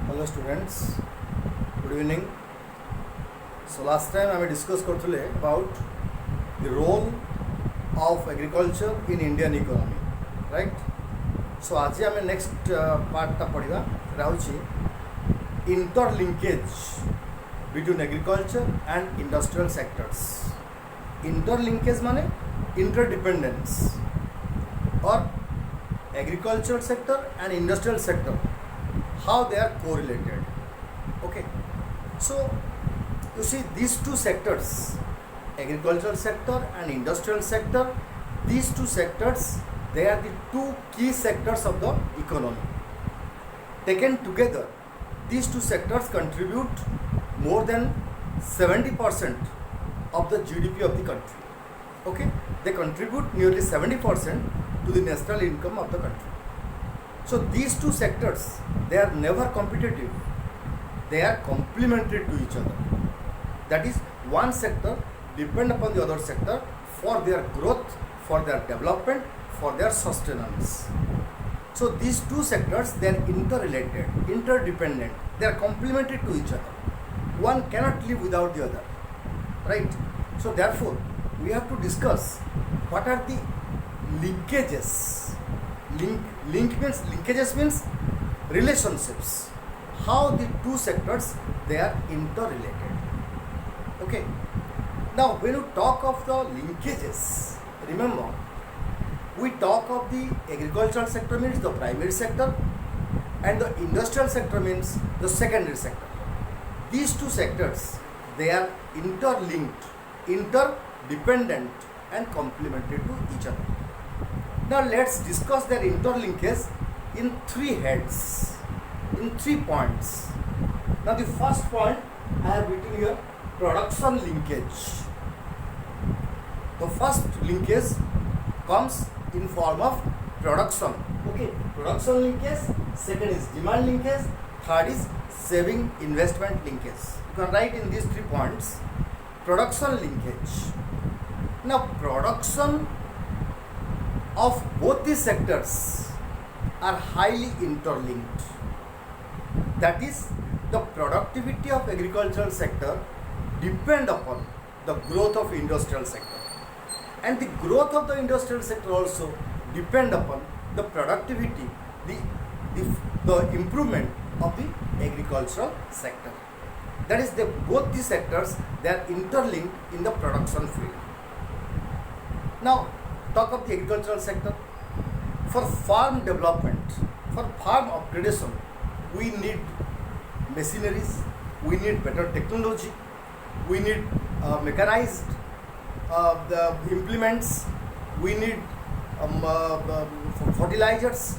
Hello students, good evening. So last time I discussed about the role of agriculture in Indian economy, right? So आज आम next part टा पढ़िबा राउची interlinkage between agriculture and industrial sectors. Interlinkage माने interdependence or agricultural sector and industrial sector, how they are correlated. Okay, so you see these two sectors, agricultural sector and industrial sector, these two sectors, they are the two key sectors of the economy. Taken together, these two sectors contribute more than 70% of the GDP of the country. Okay, they contribute nearly 70% to the national income of the country. So these two sectors, they are never competitive. They are complementary to each other. That is, one sector depend upon the other sector for their growth, for their development, for their sustenance. So these two sectors, they are interrelated, interdependent. They are complementary to each other. One cannot live without the other, right? So therefore, we have to discuss what are the linkages. Linkages means relationships. How the two sectors, they are interrelated. Okay. Now when you talk of the linkages, remember we talk of the agricultural sector means the primary sector and the industrial sector means the secondary sector. These two sectors, they are interlinked, interdependent and complementary to each other. Now let's discuss their interlinkage in three heads, in 3 points. Now the first point I have written here, production linkage. The first linkage comes in form of production. Okay, production linkage. Second is demand linkage. Third is saving investment linkage. You can write in these 3 points, production linkage. Now production of both these sectors are highly interlinked. That is, the productivity of agricultural sector depend upon the growth of industrial sector, and the growth of the industrial sector also depend upon the productivity, the improvement of the agricultural sector. That is, both these sectors, they are interlinked in the production field. Now talk of the agricultural sector. For farm development, for farm upgradation, we need machineries, we need better technology, we need mechanized the implements, we need fertilizers,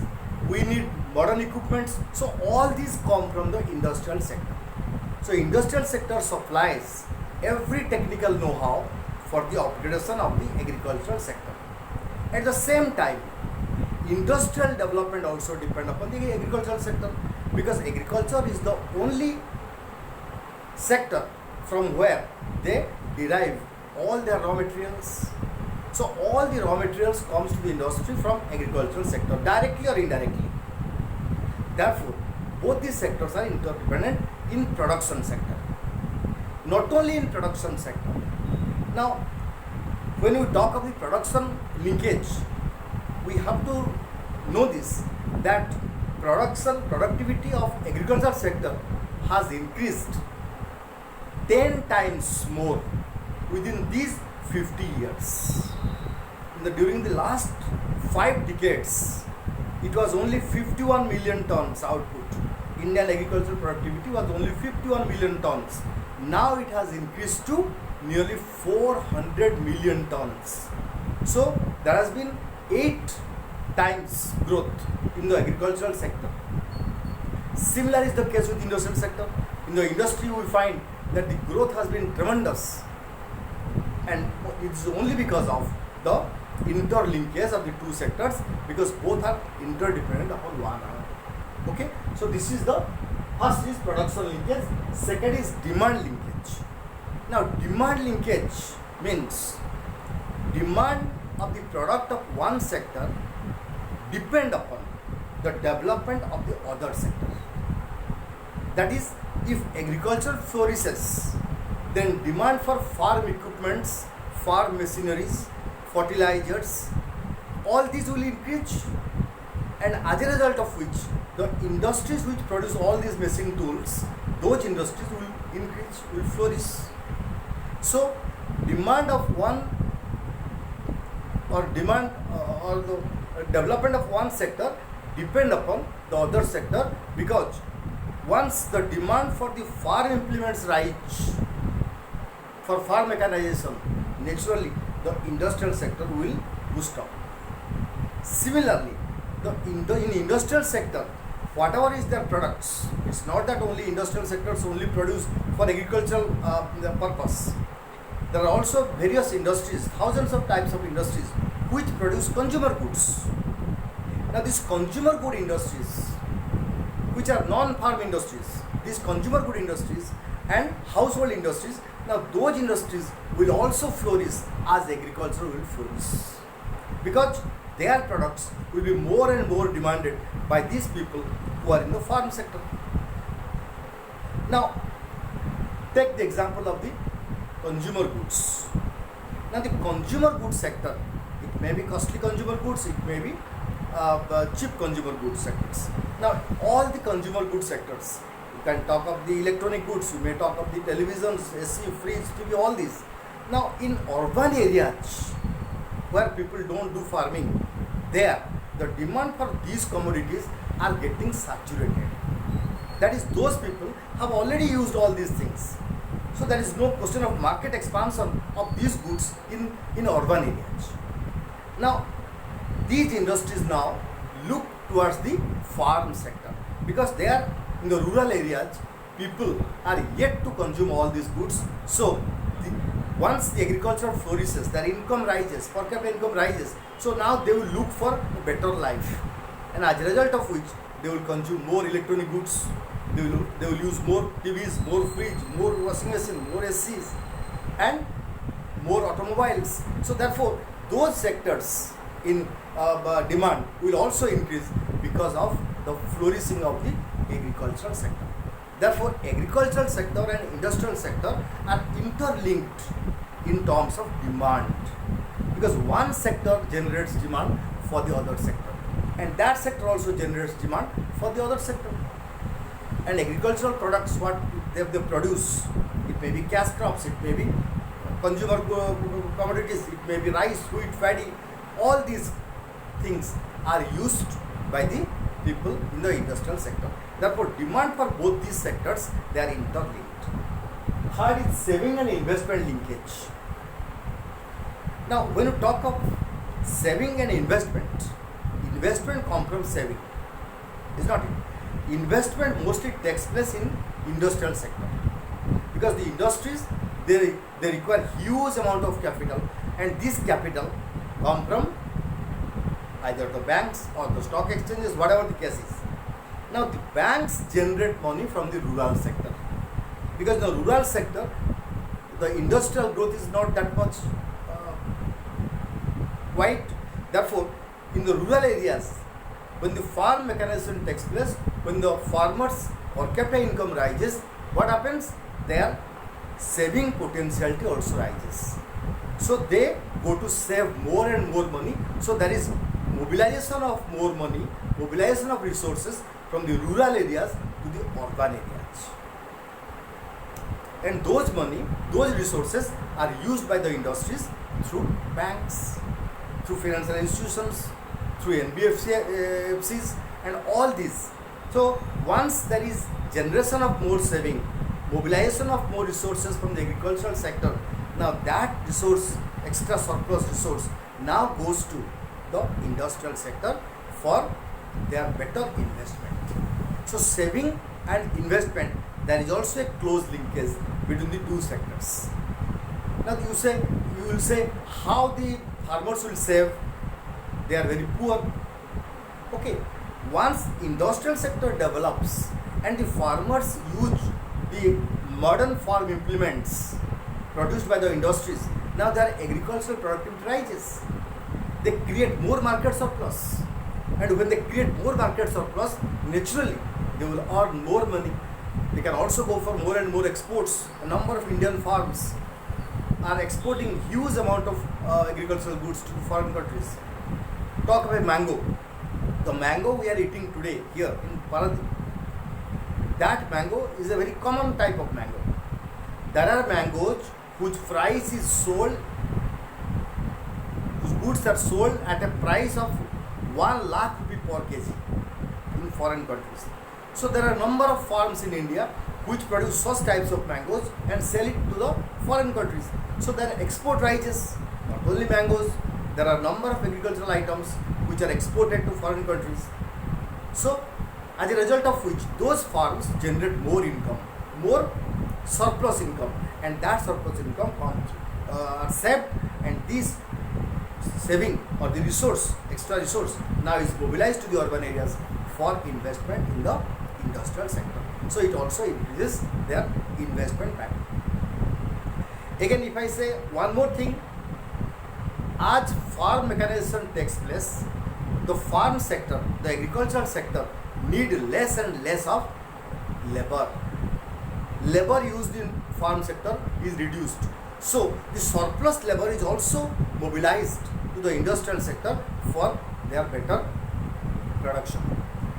we need modern equipments. So all these come from the industrial sector. So industrial sector supplies every technical know-how for the upgradation of the agricultural sector. At the same time, industrial development also depend upon the agricultural sector, because agriculture is the only sector from where they derive all their raw materials. So all the raw materials comes to the industry from agricultural sector, directly or indirectly. Therefore, both these sectors are interdependent in production sector. Not only in production sector. Now, when we talk of the production linkage, we have to know this, that productivity of agricultural sector has increased 10 times more within these 50 years. During the last 5 decades, it was only 51 million tons output. Indian agricultural productivity was only 51 million tons. Now it has increased to nearly 400 million tons. So there has been 8 times growth in the agricultural sector. Similar is the case with industrial sector. In the industry, we find that the growth has been tremendous, and it is only because of the interlinkage of the two sectors, because both are interdependent upon one another. Okay, so this is the first is production linkage, second is demand linkage. Now demand linkage means demand of the product of one sector depend upon the development of the other sector. That is, if agriculture flourishes, then demand for farm equipments, farm machineries, fertilizers, all these will increase, and as a result of which the industries which produce all these machine tools, those industries will increase, will flourish. So demand of one or demand or the development of one sector depend upon the other sector, because once the demand for the farm implements rise, for farm mechanization, naturally the industrial sector will boost up. Similarly, in industrial sector, whatever is their products, it's not that only industrial sectors only produce for agricultural purpose. There are also various industries, thousands of types of industries which produce consumer goods. Now these consumer good industries, which are non-farm industries, these consumer good industries and household industries, now those industries will also flourish as agriculture will flourish, because their products will be more and more demanded by these people who are in the farm sector. Now take the example of the consumer goods. Now the consumer goods sector, it may be costly consumer goods, it may be cheap consumer goods sectors. Now all the consumer goods sectors, you can talk of the electronic goods, you may talk of the televisions, AC, fridge, TV, all these. Now in urban areas where people don't do farming, there the demand for these commodities are getting saturated. That is, those people have already used all these things. So there is no question of market expansion of these goods in urban areas. Now these industries now look towards the farm sector, because they are in the rural areas, people are yet to consume all these goods. So once the agriculture flourishes, their income rises, per capita income rises, so now they will look for a better life, and as a result of which they will consume more electronic goods, they will use more TVs, more fridge, more washing machine, more ACs and more automobiles. So therefore those sectors in demand will also increase because of the flourishing of the agricultural sector. Therefore agricultural sector and industrial sector are interlinked in terms of demand, because one sector generates demand for the other sector, and that sector also generates demand for the other sector. And agricultural products, what they produce, it may be cash crops, it may be consumer commodities, it may be rice, wheat, paddy, all these things are used by the people in the industrial sector. Therefore demand for both these sectors, they are interlinked. Third is saving and investment linkage. Now when you talk of saving and investment comes from saving, is not it? Investment mostly takes place in industrial sector, because the industries, they require huge amount of capital, and this capital come from either the banks or the stock exchanges, whatever the case is. Now the banks generate money from the rural sector, because in the rural sector the industrial growth is not that much wide. Therefore in the rural areas, when the farm mechanization takes place, when the farmers per capita income rises, what happens? Their saving potentiality also rises. So they go to save more and more money. So there is mobilization of more money, mobilization of resources from the rural areas to the urban areas. And those money, those resources are used by the industries through banks, through financial institutions, through NBFCs and all these. So once there is generation of more saving, mobilization of more resources from the agricultural sector, now that resource, extra surplus resource, now goes to the industrial sector for their better investment. So saving and investment, there is also a close linkage between the two sectors. Now you will say how the farmers will save? They are very poor. Okay, once industrial sector develops and the farmers use the modern farm implements produced by the industries, now their agricultural productivity rises. They create more market surplus, and when they create more market surplus, naturally they will earn more money, They can also go for more and more exports. A number of Indian farms are exporting huge amount of agricultural goods to foreign countries. Talk about mango. The mango we are eating today here in Paradip, that mango is a very common type of mango. There are mangoes whose price is sold, whose goods are sold at a price of 1 lakh rupee per kg in foreign countries. So there are a number of farms in India which produce such types of mangoes and sell it to the foreign countries. So their export rises, not only mangoes, there are a number of agricultural items which are exported to foreign countries. So as a result of which those farms generate more income, more surplus income, and that surplus income are saved, and this saving or the resource, extra resource, now is mobilized to the urban areas for investment in the industrial sector. So it also increases their investment pattern. Again, if I say one more thing, as farm mechanization takes place, the farm sector, the agricultural sector need less and less of labor. Labor used in farm sector is reduced. So the surplus labor is also mobilized to the industrial sector for their better production.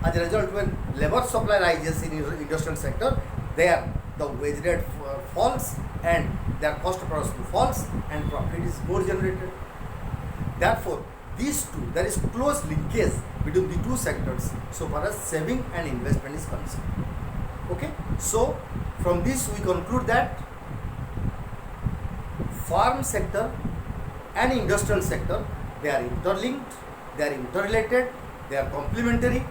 As a result, when labor supply rises in industrial sector, there the wage rate falls and their cost of production falls and profit is more generated. Therefore, these two, there is close linkage between the two sectors so far as saving and investment is concerned. Okay, so from this we conclude that farm sector and industrial sector, they are interlinked, they are interrelated, they are complementary,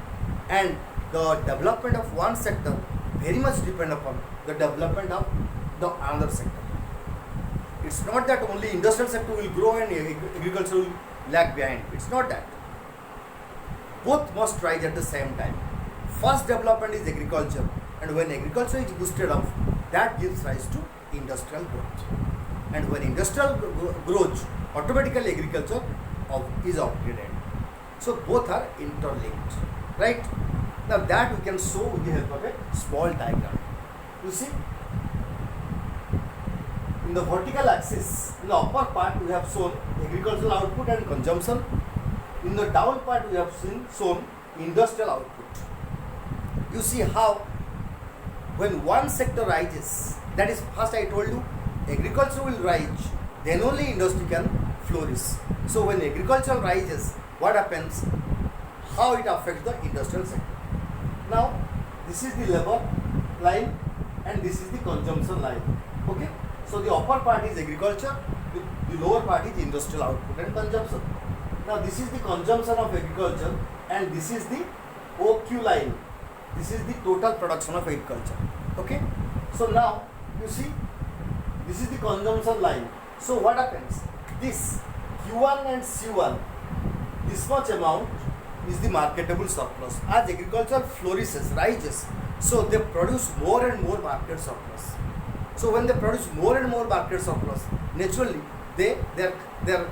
and the development of one sector very much depend upon the development of the another sector. It's not that only industrial sector will grow and agriculture will lag behind. It's not that. Both must rise at the same time. First development is agriculture, and when agriculture is boosted up, that gives rise to industrial growth. And when industrial grows, automatically agriculture is upgraded. So both are interlinked, right? Now that we can show with the help of a small diagram. You see, in the vertical axis, in the upper part we have shown agricultural output and consumption. In the down part we have shown industrial output. You see how when one sector rises, that is, first I told you, agriculture will rise, then only industry can flourish. So when agriculture rises, what happens? How it affects the industrial sector. Now this is the labor line and this is the consumption line. Okay, so the upper part is agriculture, the lower part is industrial output and consumption. Now this is the consumption of agriculture and this is the OQ line. This is the total production of agriculture. Okay, so now you see, this is the consumption line. So what happens? This Q1 and C1, this much amount is the marketable surplus. As agriculture flourishes, rises, so they produce more and more market surplus. So when they produce more and more market surplus, naturally their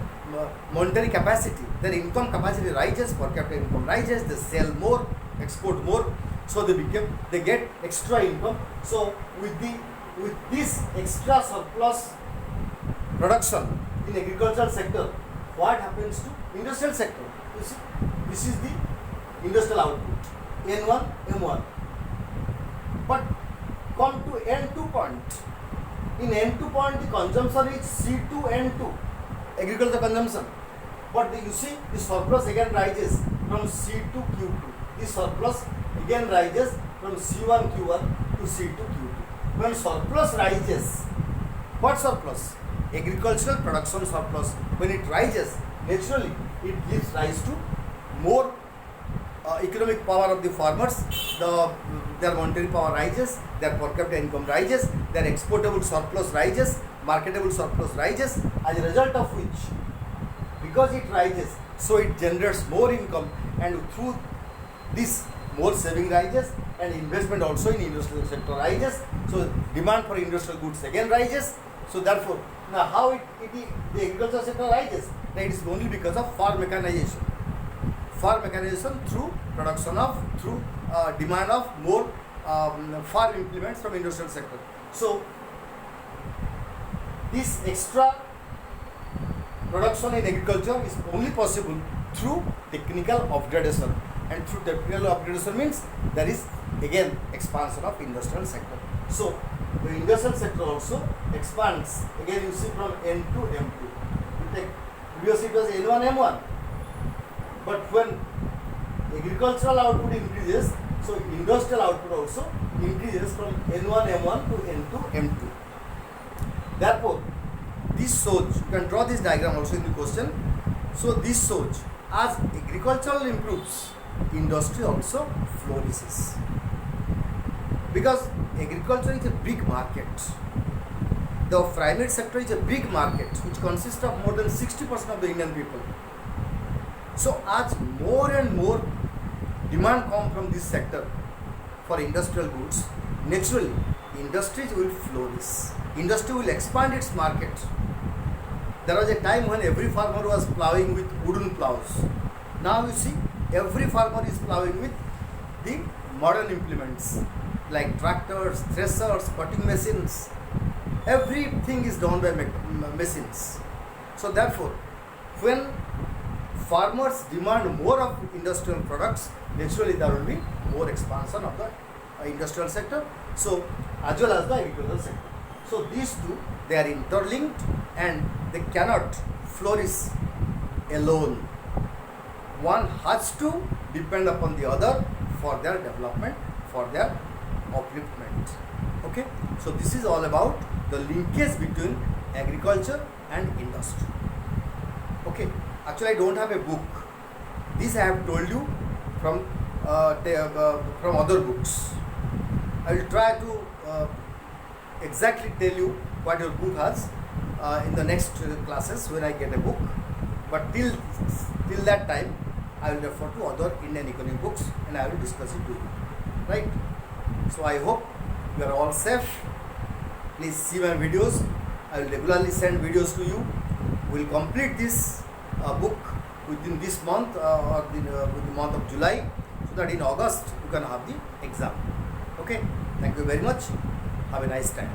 monetary capacity, their income capacity rises, per capita income rises, they sell more, export more, so they get extra income. So with this extra surplus production in agricultural sector, what happens to industrial sector? You see, this is the industrial output, N1, M1. But come to N2 point. In N2 point, the consumption is C2, N2, agriculture consumption. But you see, the surplus again rises from C2, Q2. The surplus again rises from C1, Q1 to C2, Q2. When surplus rises, what surplus? Agricultural production surplus. When it rises, naturally it gives rise to more economic power of the farmers, their monetary power rises, their per capita income rises, their exportable surplus rises, marketable surplus rises, as a result of which, because it rises, so it generates more income, and through this more saving rises and investment also in industrial sector rises, so demand for industrial goods again rises. So therefore, now how the agricultural sector rises? Now it is only because of farm mechanization. Farm mechanization through production of, through demand of more farm implements from industrial sector. So this extra production in agriculture is only possible through technical upgradation, and through technical upgradation means there is again expansion of industrial sector. So the industrial sector also expands. Again you see from N to M2. You take previously it was N1 M1, but when agricultural output increases, so industrial output also increases from N1 M1 to N2 M2. Therefore, this shows, you can draw this diagram also in the question. So this shows as agricultural improves, industry also flourishes. Because agriculture is a big market. The private sector is a big market which consists of more than 60% of the Indian people. So as more and more demand comes from this sector for industrial goods, naturally industries will flourish. Industry will expand its market. There was a time when every farmer was ploughing with wooden ploughs. Now you see every farmer is ploughing with the modern implements like tractors, threshers, cutting machines. Everything is done by machines. So therefore, when farmers demand more of industrial products, naturally there will be more expansion of the industrial sector, so as well as the agricultural sector. So these two, they are interlinked and they cannot flourish alone. One has to depend upon the other for their development, for their upliftment. Okay, so this is all about the linkage between agriculture and industry. Okay, actually I don't have a book. This I have told you from other books. I will try to exactly tell you what your book has in the next classes when I get a book. But till that time, I will refer to other Indian economic books and I will discuss it to you. Right? So I hope you are all safe. Please see my videos. I will regularly send videos to you. We will complete this book within this month or with the month of July, so that in August you can have the exam. Okay, thank you very much. Have a nice time.